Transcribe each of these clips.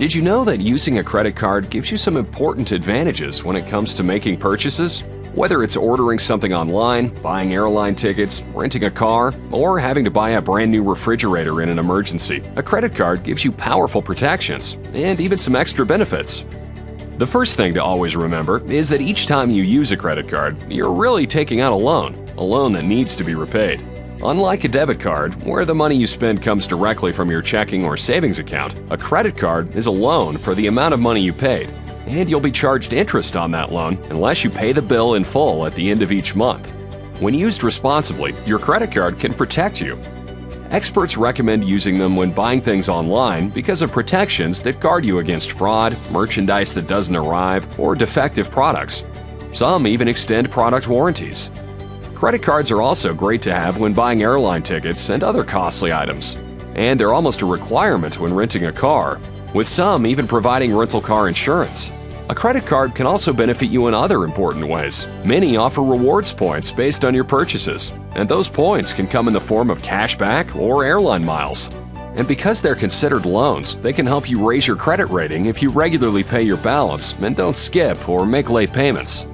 Did you know that using a credit card gives you some important advantages when it comes to making purchases? Whether it's ordering something online, buying airline tickets, renting a car, or having to buy a brand new refrigerator in an emergency, a credit card gives you powerful protections and even some extra benefits. The first thing to always remember is that each time you use a credit card, you're really taking out a loan that needs to be repaid. Unlike a debit card, where the money you spend comes directly from your checking or savings account, a credit card is a loan for the amount of money you paid, and you'll be charged interest on that loan unless you pay the bill in full at the end of each month. When used responsibly, your credit card can protect you. Experts recommend using them when buying things online because of protections that guard you against fraud, merchandise that doesn't arrive, or defective products. Some even extend product warranties. Credit cards are also great to have when buying airline tickets and other costly items. And they're almost a requirement when renting a car, with some even providing rental car insurance. A credit card can also benefit you in other important ways. Many offer rewards points based on your purchases, and those points can come in the form of cash back or airline miles. And because they're considered loans, they can help you raise your credit rating if you regularly pay your balance and don't skip or make late payments.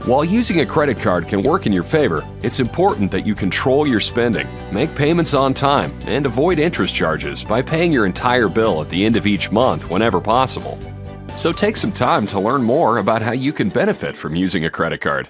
While using a credit card can work in your favor, it's important that you control your spending, make payments on time, and avoid interest charges by paying your entire bill at the end of each month whenever possible. So take some time to learn more about how you can benefit from using a credit card.